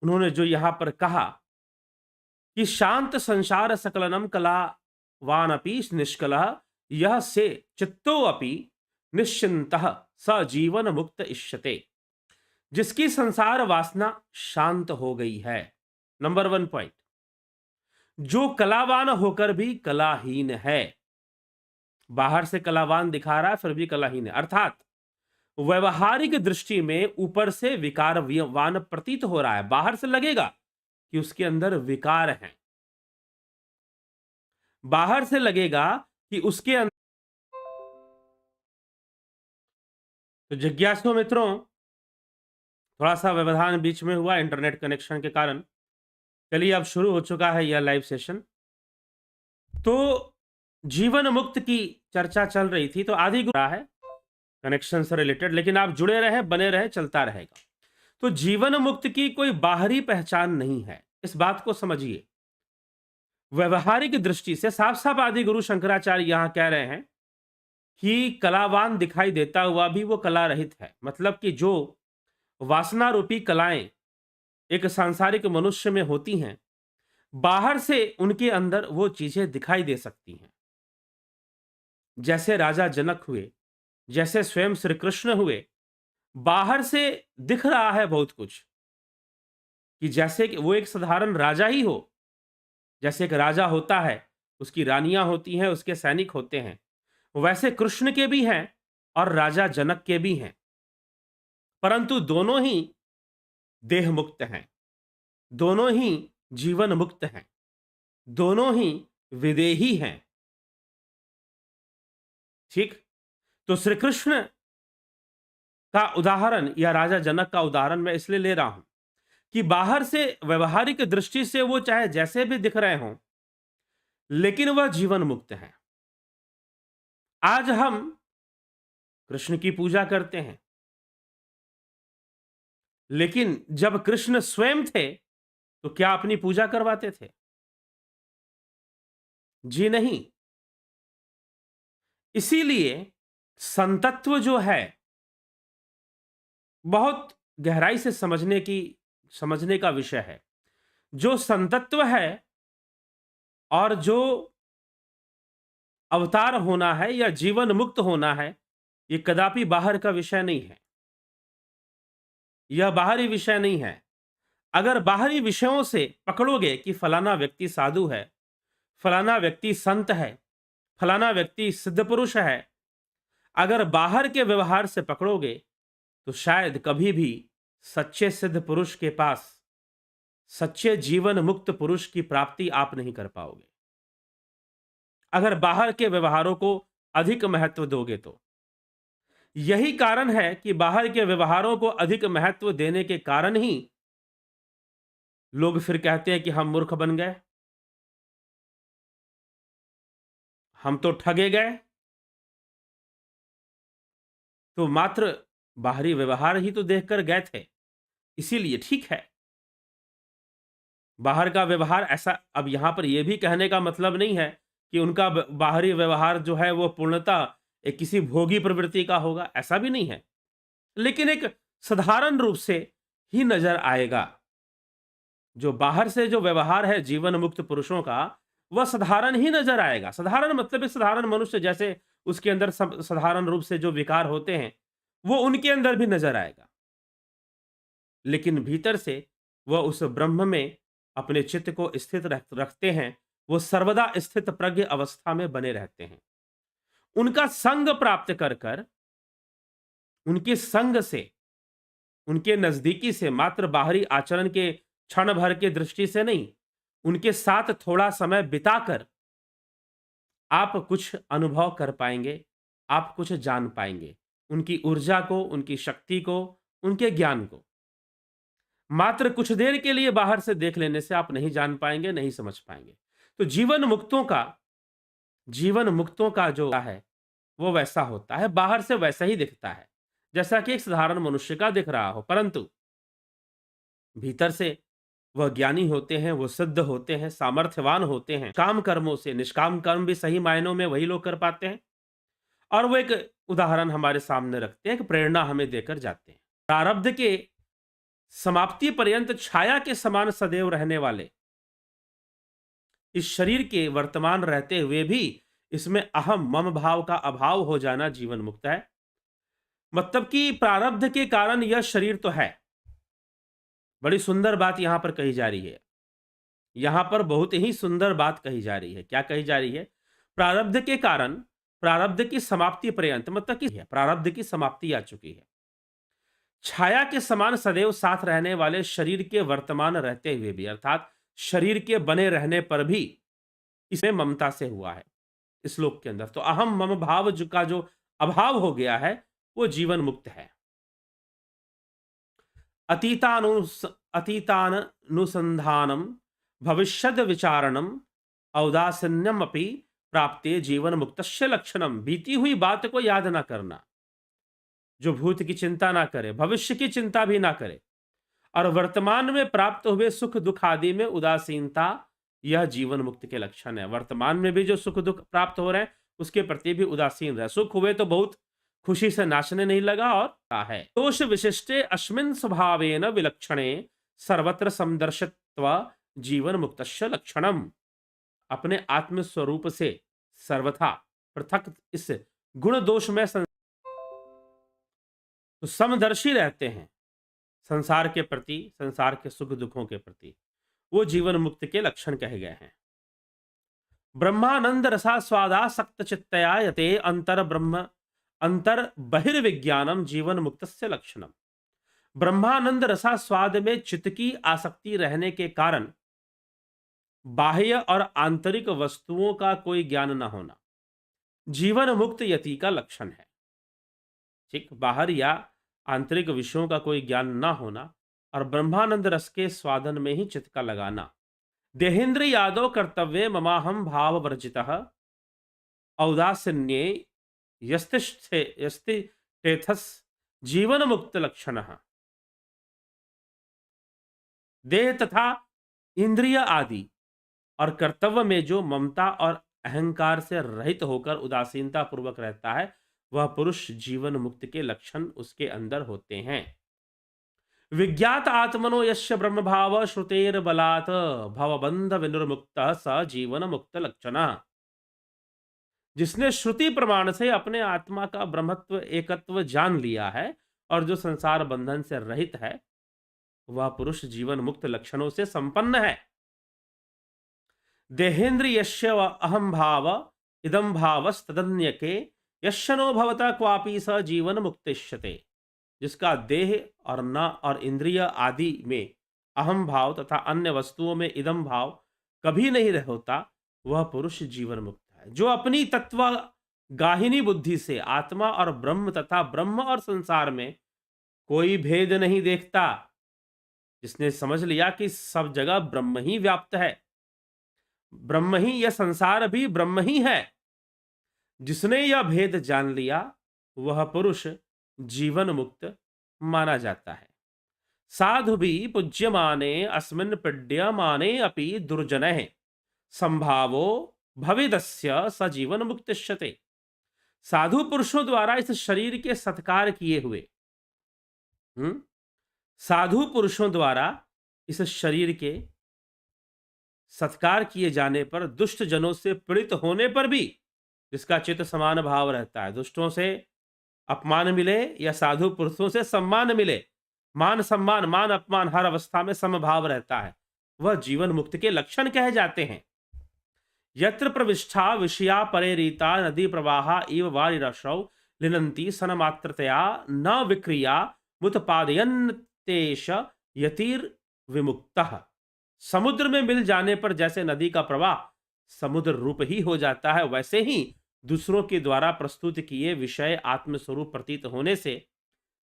उन्होंने जो यहां पर कहा कि शांत संसार सकलनम कलावान अपि निष्कलः यह से चित्तो अपि निश्चिंतः स जीवन मुक्त इष्यते। जिसकी संसार वासना शांत हो गई है, नंबर 1 पॉइंट, जो कलावान होकर भी कलाहीन है, बाहर से कलावान दिखा रहा है फिर भी कलाहीन है, अर्थात व्यवहारिक दृष्टि में ऊपर से विकारवान प्रतीत हो रहा है, बाहर से लगेगा कि उसके अंदर विकार हैं, बाहर से लगेगा कि उसके अंदर। तो जिज्ञासु मित्रों, थोड़ा सा व्यवधान बीच में हुआ इंटरनेट कनेक्शन के कारण। चलिए अब शुरू हो चुका है यह लाइव सेशन। तो जीवन मुक्त की चर्चा चल रही थी, तो आदि गुरु है कनेक्शन से रिलेटेड, लेकिन आप जुड़े रहे, बने रहे, चलता रहेगा। तो जीवन मुक्त की कोई बाहरी पहचान नहीं है, इस बात को समझिए। व्यवहारिक दृष्टि से साफ साफ आदि गुरु शंकराचार्य यहां कह रहे हैं कि कलावान दिखाई देता हुआ भी वो कला रहित है। मतलब कि जो वासना रूपी कलाएं एक सांसारिक मनुष्य में होती हैं, बाहर से उनके अंदर वो चीजें दिखाई दे सकती हैं। जैसे राजा जनक हुए, जैसे स्वयं श्री कृष्ण हुए, बाहर से दिख रहा है बहुत कुछ, कि जैसे कि वो एक साधारण राजा ही हो। जैसे एक राजा होता है, उसकी रानियां होती हैं, उसके सैनिक होते हैं, वैसे कृष्ण के भी हैं और राजा जनक के भी हैं। परंतु दोनों ही देह मुक्त हैं, दोनों ही जीवन मुक्त हैं, दोनों ही विदेही हैं। ठीक। तो श्री कृष्ण का उदाहरण या राजा जनक का उदाहरण मैं इसलिए ले रहा हूं कि बाहर से व्यवहारिक दृष्टि से वो चाहे जैसे भी दिख रहे हों, लेकिन वह जीवन मुक्त हैं। आज हम कृष्ण की पूजा करते हैं, लेकिन जब कृष्ण स्वयं थे तो क्या अपनी पूजा करवाते थे? जी नहीं। इसीलिए संतत्व जो है, बहुत गहराई से समझने का विषय है। जो संतत्व है और जो अवतार होना है या जीवन मुक्त होना है, ये कदापि बाहर का विषय नहीं है। यह बाहरी विषय नहीं है। अगर बाहरी विषयों से पकड़ोगे कि फलाना व्यक्ति साधु है, फलाना व्यक्ति संत है, फलाना व्यक्ति सिद्ध पुरुष है, अगर बाहर के व्यवहार से पकड़ोगे तो शायद कभी भी सच्चे सिद्ध पुरुष के पास, सच्चे जीवन मुक्त पुरुष की प्राप्ति आप नहीं कर पाओगे। अगर बाहर के व्यवहारों को अधिक महत्व दोगे तो यही कारण है कि बाहर के व्यवहारों को अधिक महत्व देने के कारण ही लोग फिर कहते हैं कि हम मूर्ख बन गए, हम तो ठगे गए। तो मात्र बाहरी व्यवहार ही तो देखकर गए थे, इसीलिए ठीक है। बाहर का व्यवहार ऐसा, अब यहां पर यह भी कहने का मतलब नहीं है कि उनका बाहरी व्यवहार जो है वो पूर्णतः एक किसी भोगी प्रवृत्ति का होगा, ऐसा भी नहीं है। लेकिन एक साधारण रूप से ही नजर आएगा। जो बाहर से जो व्यवहार है जीवन मुक्त पुरुषों का, वह साधारण ही नजर आएगा। साधारण मतलब एक साधारण मनुष्य जैसे उसके अंदर साधारण रूप से जो विकार होते हैं, वो उनके अंदर भी नजर आएगा। लेकिन भीतर से वह उस ब्रह्म में अपने चित्त को स्थित रखते हैं। वो सर्वदा स्थित प्रज्ञ अवस्था में बने रहते हैं। उनका संग प्राप्त कर कर, उनके संग से, उनके नजदीकी से, मात्र बाहरी आचरण के क्षण भर के दृष्टि से नहीं, उनके साथ थोड़ा समय बिताकर आप कुछ अनुभव कर पाएंगे, आप कुछ जान पाएंगे, उनकी ऊर्जा को, उनकी शक्ति को, उनके ज्ञान को। मात्र कुछ देर के लिए बाहर से देख लेने से आप नहीं जान पाएंगे, नहीं समझ पाएंगे। तो जीवन मुक्तों का जो है वो वैसा होता है, बाहर से वैसा ही दिखता है जैसा कि एक साधारण मनुष्य का दिख रहा हो, परंतु भीतर से वह ज्ञानी होते हैं, वो सिद्ध होते हैं, सामर्थ्यवान होते हैं। काम कर्मों से, निष्काम कर्म भी सही मायनों में वही लोग कर पाते हैं। और वो एक उदाहरण हमारे सामने रखते हैं, एक प्रेरणा हमें देकर जाते हैं। प्रारब्ध के समाप्ति पर्यंत छाया के समान सदैव रहने वाले इस शरीर के वर्तमान रहते हुए भी इसमें अहम मम भाव का अभाव हो जाना जीवन मुक्त है। मतलब कि प्रारब्ध के कारण यह शरीर तो है। बड़ी सुंदर बात यहां पर कही जा रही है। यहां पर बहुत ही सुंदर बात कही जा रही है। क्या कही जा रही है? प्रारब्ध के कारण, प्रारब्ध की समाप्ति पर्यंत, मतलब कि प्रारब्ध की समाप्ति आ चुकी है। छाया के समान सदैव साथ रहने वाले शरीर के वर्तमान रहते हुए भी, अर्थात शरीर के बने रहने पर भी इसमें ममता से हुआ है इस श्लोक के अंदर। तो अहम मम भाव का जो अभाव हो गया है वो जीवन मुक्त है। अतीतानुसंधानम भविष्यद विचारणम औदासीन्यम अपि प्राप्ते जीवन मुक्तस्य लक्षणम। बीती हुई बात को याद ना करना, जो भूत की चिंता ना करे, भविष्य की चिंता भी ना करे, और वर्तमान में प्राप्त हुए सुख दुख आदि में उदासीनता, यह जीवन मुक्त के लक्षण है। वर्तमान में भी जो सुख दुख प्राप्त हो रहे हैं उसके प्रति भी उदासीन रहे। सुख हुए तो बहुत खुशी से नाचने नहीं लगा, और है दोष विशिष्टे अस्मिन् स्वभावेन विलक्षणे सर्वत्र समदर्शित्व जीवन मुक्तस्य लक्षणम। अपने आत्म स्वरूप से सर्वथा पृथक इस गुण दोष में तो समदर्शी रहते हैं संसार के प्रति, संसार के सुख दुखों के प्रति, वो जीवन मुक्त के लक्षण कहे गए हैं। ब्रह्मानंद रसास्वादासक्त चित्तया यते अंतर बहिर्विज्ञानम जीवन मुक्तस्य लक्षणम। ब्रह्मानंद रसास्वाद में चित्त की आसक्ति रहने के कारण बाह्य और आंतरिक वस्तुओं का कोई ज्ञान न होना जीवन मुक्त यति का लक्षण है। ठीक, बाहर या आंतरिक विषयों का कोई ज्ञान न होना और ब्रह्मानंद रस के स्वादन में ही चित्त का लगाना। देहेंद्र यादव कर्तव्य ममाहम भाव वर्जितः औदासीन्ये यस्तिष्ठेथस जीवन मुक्त लक्षणः। देह तथा इंद्रिय आदि और कर्तव्य में जो ममता और अहंकार से रहित होकर उदासीनता पूर्वक रहता है, वह पुरुष जीवन मुक्त के लक्षण उसके अंदर होते हैं। विज्ञात आत्मनो यस्य ब्रह्म भाव श्रुतेर बलात् भवबंध विनिर्मुक्त स जीवन मुक्त लक्षणः। जिसने श्रुति प्रमाण से अपने आत्मा का ब्रह्मत्व एकत्व जान लिया है और जो संसार बंधन से रहित है, वह पुरुष जीवन मुक्त लक्षणों से संपन्न है। देहेन्द्रियस्य अहम भाव इदम भावस्तदन्यके यशनो भवता क्वापि स जीवन मुक्तिष्यते। जिसका देह और न और इंद्रिय आदि में अहम भाव तथा अन्य वस्तुओं में इदम भाव कभी नहीं रह होता, वह पुरुष जीवन मुक्त है। जो अपनी तत्व गाहिनी बुद्धि से आत्मा और ब्रह्म तथा ब्रह्म और संसार में कोई भेद नहीं देखता, जिसने समझ लिया कि सब जगह ब्रह्म ही व्याप्त है, ब्रह्म ही, यह संसार भी ब्रह्म ही है, जिसने यह भेद जान लिया, वह पुरुष जीवन मुक्त माना जाता है। साधु भी पूज्यमाने अस्मिन् पीड्यमाने अपि दुर्जनः संभावो भवेदस्य स जीवन मुक्तिष्यते। साधु पुरुषों द्वारा इस शरीर के सत्कार किए हुए, साधु पुरुषों द्वारा इस शरीर के सत्कार किए जाने पर दुष्ट जनों से पीड़ित होने पर भी जिसका चित्त समान भाव रहता है, दुष्टों से अपमान मिले या साधु पुरुषों से सम्मान मिले, मान सम्मान मान अपमान हर अवस्था में समभाव रहता है, वह जीवन मुक्त के लक्षण कहे जाते हैं। यत्र प्रविष्ठा विषया परे रीता नदी प्रवाहा इव वारिरसौ लिनंती सनमात्रतया न विक्रिया मुत्पादयन्तेष यतिर विमुक्तः। समुद्र में मिल जाने पर जैसे नदी का प्रवाह समुद्र रूप ही हो जाता है, वैसे ही दूसरों के द्वारा प्रस्तुत किए विषय आत्मस्वरूप प्रतीत होने से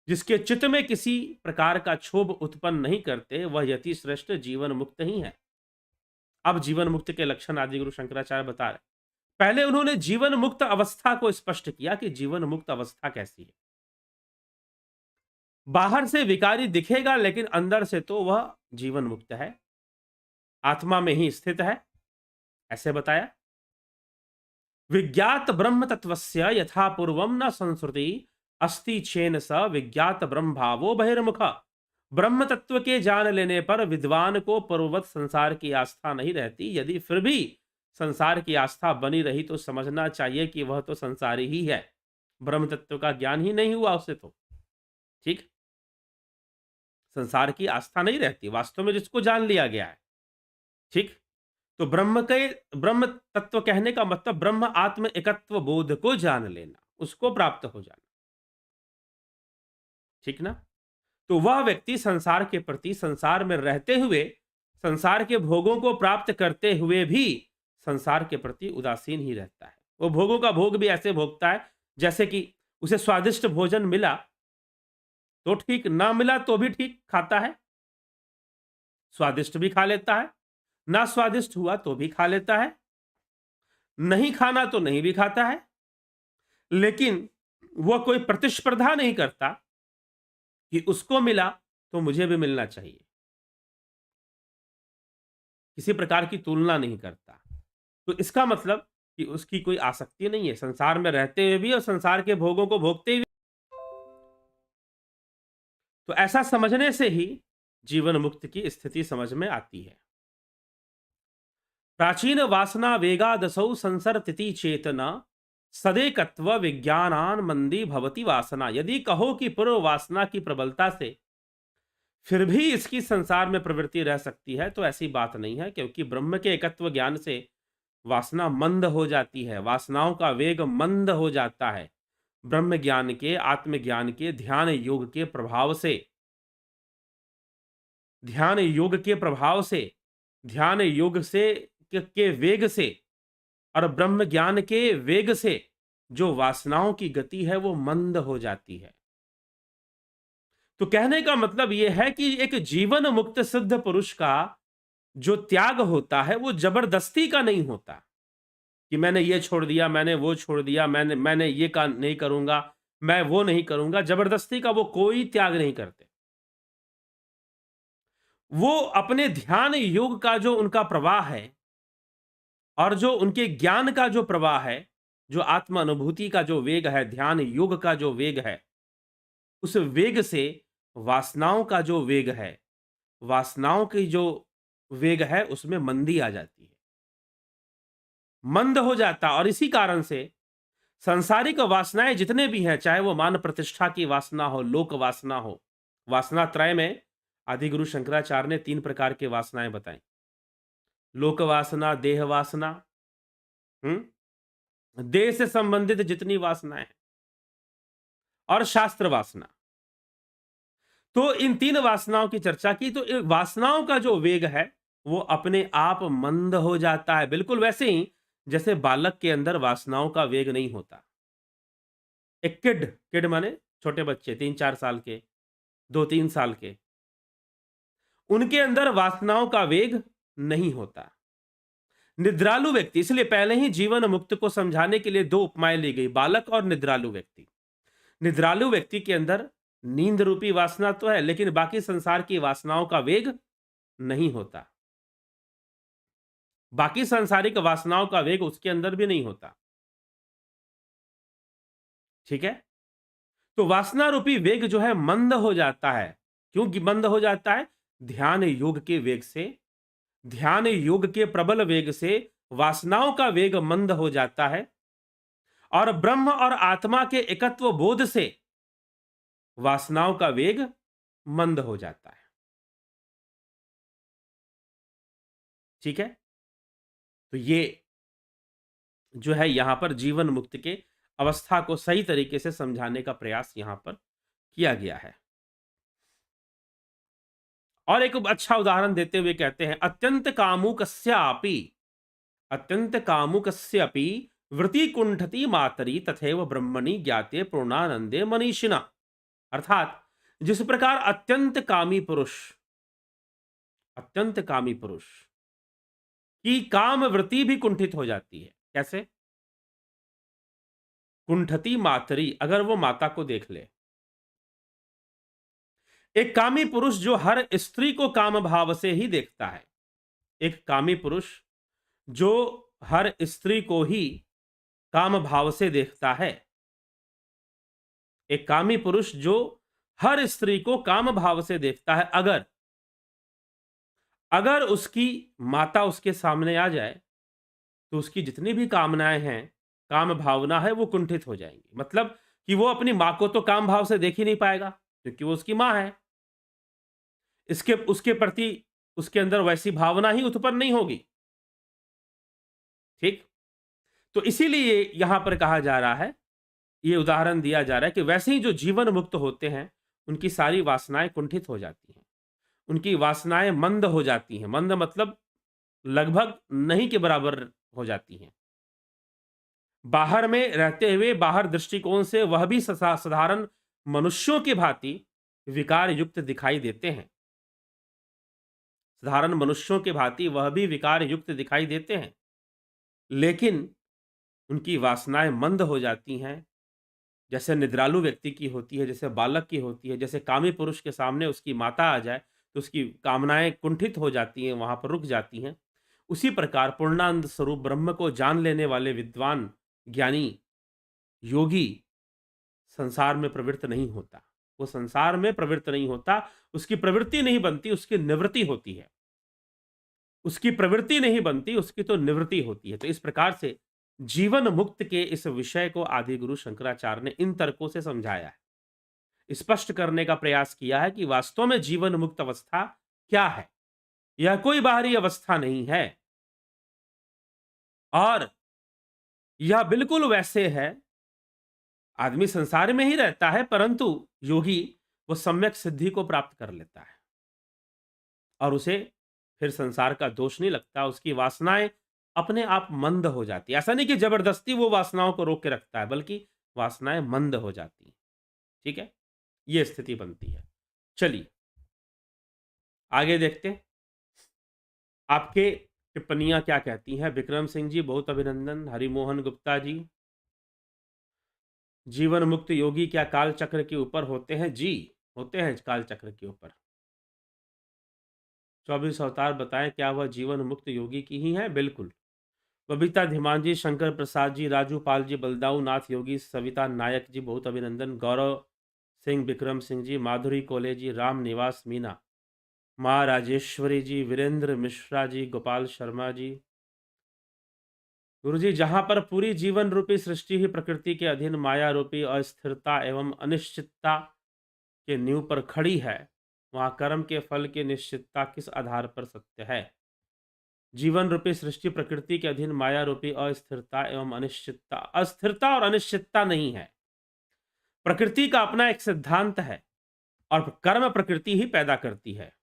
जिसके चित्त में किसी प्रकार का क्षोभ उत्पन्न नहीं करते, वह यति श्रेष्ठ जीवन मुक्त ही है। अब जीवन मुक्त के लक्षण आदि गुरु शंकराचार्य बता रहे। पहले उन्होंने जीवन मुक्त अवस्था को स्पष्ट किया कि जीवन मुक्त अवस्था कैसी है। बाहर से विकारी दिखेगा लेकिन अंदर से तो वह जीवन मुक्त है, आत्मा में ही स्थित है, ऐसे बताया। विज्ञात ब्रह्म तत्वस्य यथा पूर्वम न संस्कृति अस्ति चेन स विज्ञात ब्रह्म भावो बहिर्मुख। ब्रह्म तत्व के जान लेने पर विद्वान को पूर्ववत संसार की आस्था नहीं रहती। यदि फिर भी संसार की आस्था बनी रही तो समझना चाहिए कि वह तो संसारी ही है, ब्रह्म तत्व का ज्ञान ही नहीं हुआ उसे तो। ठीक, संसार की आस्था नहीं रहती वास्तव में जिसको जान लिया गया है। ठीक, तो ब्रह्म तत्व कहने का मतलब ब्रह्म आत्म एकत्व बोध को जान लेना, उसको प्राप्त हो जाना। ठीक ना? तो वह व्यक्ति संसार के प्रति, संसार में रहते हुए, संसार के भोगों को प्राप्त करते हुए भी संसार के प्रति उदासीन ही रहता है। वो भोगों का भोग भी ऐसे भोगता है जैसे कि उसे स्वादिष्ट भोजन मिला तो ठीक, ना मिला तो भी ठीक खाता है, स्वादिष्ट भी खा लेता है, ना स्वादिष्ट हुआ तो भी खा लेता है, नहीं खाना तो नहीं भी खाता है, लेकिन वह कोई प्रतिस्पर्धा नहीं करता कि उसको मिला तो मुझे भी मिलना चाहिए, किसी प्रकार की तुलना नहीं करता। तो इसका मतलब कि उसकी कोई आसक्ति नहीं है संसार में रहते हुए भी और संसार के भोगों को भोगते हुए। तो ऐसा समझने से ही जीवन मुक्त की स्थिति समझ में आती है। प्राचीन वासना वेगादसौ संसरति चेतना सदेकत्व विज्ञानान मंदी भवती वासना। यदि कहो कि पूर्व वासना की प्रबलता से फिर भी इसकी संसार में प्रवृत्ति रह सकती है, तो ऐसी बात नहीं है, क्योंकि ब्रह्म के एकत्व ज्ञान से वासना मंद हो जाती है, वासनाओं का वेग मंद हो जाता है। ब्रह्म ज्ञान के, आत्मज्ञान के, ध्यान योग के प्रभाव से, ध्यान योग के प्रभाव से, ध्यान योग से के वेग से और ब्रह्म ज्ञान के वेग से जो वासनाओं की गति है वो मंद हो जाती है। तो कहने का मतलब यह है कि एक जीवन मुक्त सिद्ध पुरुष का जो त्याग होता है वो जबरदस्ती का नहीं होता कि मैंने ये छोड़ दिया, मैंने वो छोड़ दिया, मैंने ये काम नहीं करूंगा, मैं वो नहीं करूंगा। जबरदस्ती का वो कोई त्याग नहीं करते। वो अपने ध्यान योग का जो उनका प्रवाह है और जो उनके ज्ञान का जो प्रवाह है, जो आत्म अनुभूति का जो वेग है, ध्यान योग का जो वेग है, उस वेग से वासनाओं का जो वेग है, वासनाओं की जो वेग है, उसमें मंदी आ जाती है, मंद हो जाता। और इसी कारण से सांसारिक वासनाएं जितने भी हैं, चाहे वो मान प्रतिष्ठा की वासना हो, लोक वासना हो, वासना त्रय में आदि गुरु शंकराचार्य ने 3 प्रकार के वासनाएं बताई। लोक वासना, देह वासना, देह से संबंधित जितनी वासनाएं हैं, और शास्त्र वासना। तो इन 3 वासनाओं की चर्चा की। तो इन वासनाओं का जो वेग है वो अपने आप मंद हो जाता है, बिल्कुल वैसे ही जैसे बालक के अंदर वासनाओं का वेग नहीं होता। एक किड माने छोटे बच्चे, 3-4 साल के, 2-3 साल के, उनके अंदर वासनाओं का वेग नहीं होता। निद्रालु व्यक्ति, इसलिए पहले ही जीवन मुक्त को समझाने के लिए 2 उपमाएं ली गई, बालक और निद्रालु व्यक्ति। निद्रालु व्यक्ति के अंदर नींद रूपी वासना तो है, लेकिन बाकी संसार की वासनाओं का वेग नहीं होता। बाकी सांसारिक वासनाओं का वेग उसके अंदर भी नहीं होता। ठीक है? तो वासना रूपी वेग जो है मंद हो जाता है। क्यों मंद हो जाता है? ध्यान योग के वेग से, ध्यान योग के प्रबल वेग से वासनाओं का वेग मंद हो जाता है, और ब्रह्म और आत्मा के एकत्व बोध से वासनाओं का वेग मंद हो जाता है। ठीक है? तो ये जो है यहां पर जीवन मुक्त के अवस्था को सही तरीके से समझाने का प्रयास यहां पर किया गया है। और एक अच्छा उदाहरण देते हुए कहते हैं, अत्यंत कामुकस्यापि, अत्यंत कामुकस्यापि वृत्ति कुंठति मातरी तथैव ब्रह्मणि ज्ञाते पूर्णानंदे मनीषिणा। अर्थात जिस प्रकार अत्यंत कामी पुरुष, अत्यंत कामी पुरुष की काम वृत्ति भी कुंठित हो जाती है। कैसे? कुंठति मातरी, अगर वो माता को देख ले। एक कामी पुरुष जो हर स्त्री को काम भाव से ही देखता है, एक कामी पुरुष जो हर स्त्री को ही काम भाव से देखता है, एक कामी पुरुष जो हर स्त्री को काम भाव से देखता है, अगर अगर उसकी माता उसके सामने आ जाए तो उसकी जितनी भी कामनाएं हैं, काम भावना है, वो कुंठित हो जाएंगी। मतलब कि वो अपनी मां को तो काम भाव से देख ही नहीं पाएगा, क्योंकि वो उसकी मां है। इसके उसके प्रति उसके अंदर वैसी भावना ही उत्पन्न नहीं होगी। ठीक? तो इसीलिए यहां पर कहा जा रहा है, ये उदाहरण दिया जा रहा है कि वैसे ही जो जीवन मुक्त होते हैं, उनकी सारी वासनाएं कुंठित हो जाती हैं, उनकी वासनाएं मंद हो जाती हैं। मंद मतलब लगभग नहीं के बराबर हो जाती हैं। बाहर में रहते हुए, बाहर दृष्टिकोण से वह भी साधारण मनुष्यों की भांति विकार युक्त दिखाई देते हैं। साधारण मनुष्यों की भांति वह भी विकार युक्त दिखाई देते हैं, लेकिन उनकी वासनाएं मंद हो जाती हैं। जैसे निद्रालु व्यक्ति की होती है, जैसे बालक की होती है, जैसे कामी पुरुष के सामने उसकी माता आ जाए तो उसकी कामनाएं कुंठित हो जाती हैं, वहां पर रुक जाती हैं। उसी प्रकार पूर्णानंद स्वरूप ब्रह्म को जान लेने वाले विद्वान, ज्ञानी, योगी संसार में प्रवृत्त नहीं होता। वो संसार में प्रवृत्त नहीं होता, उसकी प्रवृत्ति नहीं बनती, उसकी निवृत्ति होती है। उसकी प्रवृत्ति नहीं बनती, उसकी तो निवृत्ति होती है। तो इस प्रकार से जीवन मुक्त के इस विषय को आदि गुरु शंकराचार्य ने इन तर्कों से समझाया है, स्पष्ट करने का प्रयास किया है कि वास्तव में जीवन मुक्त अवस्था क्या है। यह कोई बाहरी अवस्था नहीं है और यह बिल्कुल वैसे है, आदमी संसार में ही रहता है परंतु योगी वो सम्यक सिद्धि को प्राप्त कर लेता है और उसे फिर संसार का दोष नहीं लगता, उसकी वासनाएं अपने आप मंद हो जाती है। ऐसा नहीं कि जबरदस्ती वो वासनाओं को रोक के रखता है, बल्कि वासनाएं मंद हो जाती हैं। ठीक है, ये स्थिति बनती है। चलिए आगे देखते हैं आपके टिप्पणियां क्या कहती हैं। विक्रम सिंह जी बहुत अभिनंदन। हरिमोहन गुप्ता जी, जीवन मुक्त योगी क्या काल चक्र के ऊपर होते हैं? जी होते हैं, काल चक्र के ऊपर। 24 अवतार बताएं, क्या वह जीवन मुक्त योगी की ही है? बिल्कुल। बबीता धीमान जी, शंकर प्रसाद जी, राजू पाल जी, बलदाऊ नाथ योगी, सविता नायक जी बहुत अभिनंदन। गौरव सिंह, विक्रम सिंह जी, माधुरी कोले जी, राम निवास मीना, माँ राजेश्वरी जी, वीरेंद्र मिश्रा जी, गोपाल शर्मा जी। गुरु जी, जहां पर पूरी जीवन रूपी सृष्टि ही प्रकृति के अधीन माया रूपी अस्थिरता एवं अनिश्चितता के नींव पर खड़ी है, वहां कर्म के फल की निश्चितता किस आधार पर सत्य है? जीवन रूपी सृष्टि प्रकृति के अधीन माया रूपी अस्थिरता एवं अनिश्चितता, अस्थिरता और अनिश्चितता नहीं है। प्रकृति का अपना एक सिद्धांत है और कर्म प्रकृति ही पैदा करती है।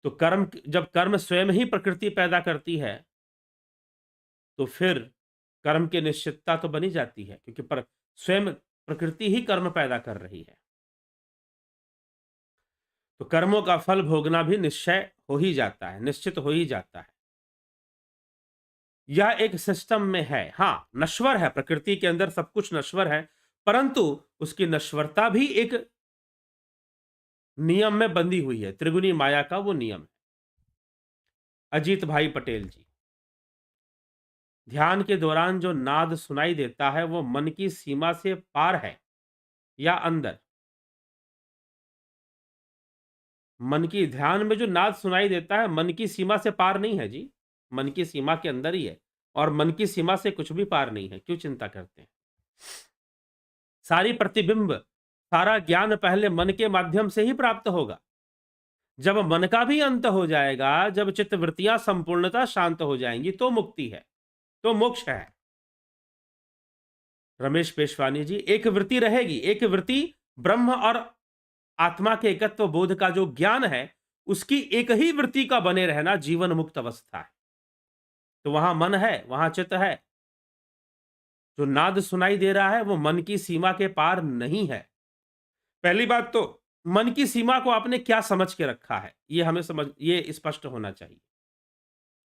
तो कर्म, जब कर्म स्वयं ही प्रकृति पैदा करती है तो फिर कर्म की निश्चितता तो बनी जाती है, क्योंकि स्वयं प्रकृति ही कर्म पैदा कर रही है। तो कर्मों का फल भोगना भी निश्चय हो ही जाता है, निश्चित हो ही जाता है। यह एक सिस्टम में है। हाँ, नश्वर है, प्रकृति के अंदर सब कुछ नश्वर है, परंतु उसकी नश्वरता भी एक नियम में बंधी हुई है, त्रिगुणी माया का वो नियम है। अजीत भाई पटेल जी, ध्यान के दौरान जो नाद सुनाई देता है वो मन की सीमा से पार है या अंदर? मन की ध्यान में जो नाद सुनाई देता है मन की सीमा से पार नहीं है जी, मन की सीमा के अंदर ही है और मन की सीमा से कुछ भी पार नहीं है। क्यों चिंता करते हैं? सारी प्रतिबिंब, सारा ज्ञान पहले मन के माध्यम से ही प्राप्त होगा। जब मन का भी अंत हो जाएगा, जब चित्तवृत्तियां संपूर्णतः शांत हो जाएंगी तो मुक्ति है, तो मोक्ष है। रमेश पेशवानी जी, एक वृत्ति रहेगी, एक वृत्ति ब्रह्म और आत्मा के एकत्व बोध का जो ज्ञान है उसकी एक ही वृत्ति का बने रहना जीवन मुक्त अवस्था है। तो वहां मन है, वहां चित्त है। जो नाद सुनाई दे रहा है वो मन की सीमा के पार नहीं है। पहली बात तो मन की सीमा को आपने क्या समझ के रखा है, ये हमें ये स्पष्ट होना चाहिए।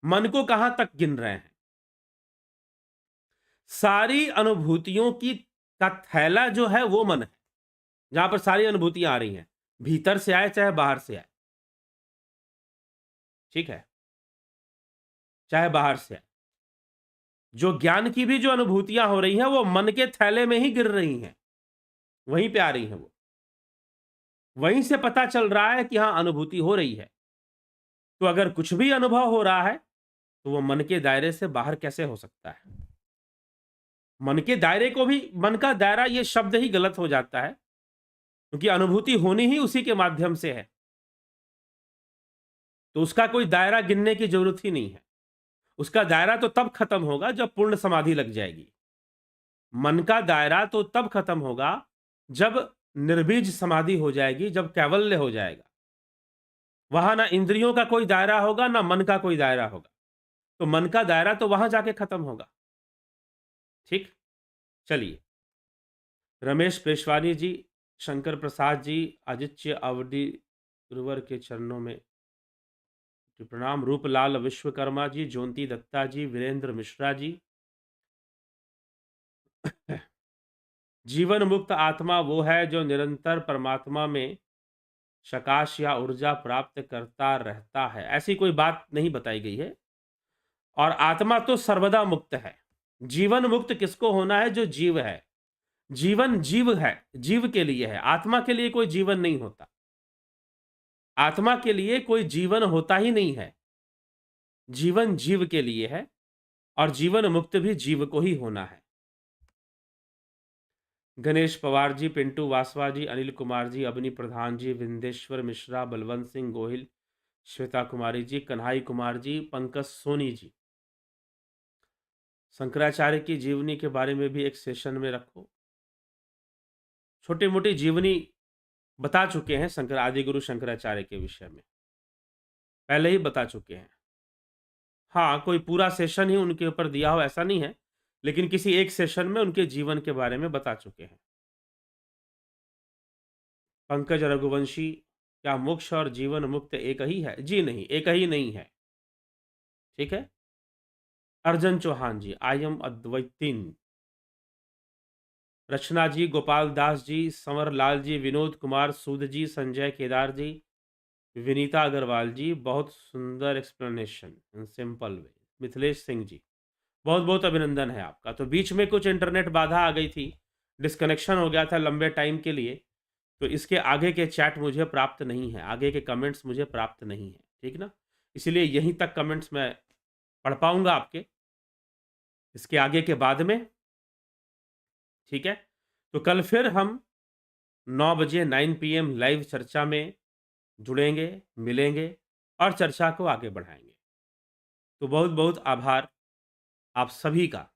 मन को कहां तक गिन रहे हैं? सारी अनुभूतियों की का थैला जो है वो मन है, जहां पर सारी अनुभूतियां आ रही हैं, भीतर से आए चाहे बाहर से आए। ठीक है, चाहे बाहर से आए। जो ज्ञान की भी जो अनुभूतियां हो रही हैं वो मन के थैले में ही गिर रही हैं, वहीं पे आ रही हैं। वो वहीं से पता चल रहा है कि हां अनुभूति हो रही है। तो अगर कुछ भी अनुभव हो रहा है तो वो मन के दायरे से बाहर कैसे हो सकता है? मन के दायरे को भी, मन का दायरा ये शब्द ही गलत हो जाता है, क्योंकि अनुभूति होनी ही उसी के माध्यम से है। तो उसका कोई दायरा गिनने की जरूरत ही नहीं है। उसका दायरा तो तब खत्म होगा जब पूर्ण समाधि लग जाएगी। मन का दायरा तो तब खत्म होगा जब निर्बीज समाधि हो जाएगी, जब कैवल्य हो जाएगा। वहां ना इंद्रियों का कोई दायरा होगा, ना मन का कोई दायरा होगा। तो मन का दायरा तो वहां जाके खत्म होगा। ठीक, चलिए। रमेश पेशवानी जी, शंकर प्रसाद जी, आदित्य अवधि गुरुवर के चरणों में प्रणाम। रूपलाल विश्वकर्मा जी, ज्योति दत्ता जी, वीरेंद्र मिश्रा जी। जीवन मुक्त आत्मा वो है जो निरंतर परमात्मा में प्रकाश या ऊर्जा प्राप्त करता रहता है। ऐसी कोई बात नहीं बताई गई है। और आत्मा तो सर्वदा मुक्त है। जीवन मुक्त किसको होना है? जो जीव है। जीवन जीव है, जीव के लिए है, आत्मा के लिए कोई जीवन नहीं होता। आत्मा के लिए कोई जीवन होता ही नहीं है। जीवन जीव के लिए है और जीवन मुक्त भी जीव को ही होना है। गणेश पवार जी, पिंटू वासवा जी, अनिल कुमार जी, अवनी प्रधान जी, विंदेश्वर मिश्रा, बलवंत सिंह गोहिल, श्वेता कुमारी जी, कन्हाई कुमार जी, पंकज सोनी जी। शंकराचार्य की जीवनी के बारे में भी एक सेशन में रखो। छोटी-मोटी जीवनी बता चुके हैं शंकर आदिगुरु शंकराचार्य के विषय में, पहले ही बता चुके हैं। हाँ, कोई पूरा सेशन ही उनके ऊपर दिया हो ऐसा नहीं है, लेकिन किसी एक सेशन में उनके जीवन के बारे में बता चुके हैं। पंकज रघुवंशी, क्या मोक्ष और जीवन मुक्त एक ही है? जी नहीं, एक ही नहीं है। ठीक है? अर्जन चौहान जी, आई एम अद्वैतीन। रचना जी, गोपाल दास जी, संवर लाल जी, विनोद कुमार सूद जी, संजय केदार जी, विनीता अग्रवाल जी, बहुत सुंदर explanation in simple way. Mithilesh Singh ji, बहुत-बहुत अभिनंदन है आपका। तो बीच में कुछ इंटरनेट बाधा आ गई थी, डिस्कनेक्शन हो गया था लंबे टाइम के लिए, तो इसके आगे के चैट मुझे प्राप्त नहीं है, आगे के कमेंट्स मुझे प्राप्त नहीं है, ठीक ना? इसीलिए यहीं तक कमेंट्स मैं पढ़ पाऊँगा आपके, इसके आगे के बाद में, ठीक है? तो कल फिर हम 9 बजे 9 पीएम लाइव चर्चा में जुड़ेंगे, मिलेंगे और चर्चा को आगे बढ़ाएँगे। तो बहुत-बहुत आभार आप सभी का।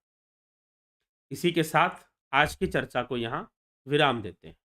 इसी के साथ आज की चर्चा को यहाँ विराम देते हैं।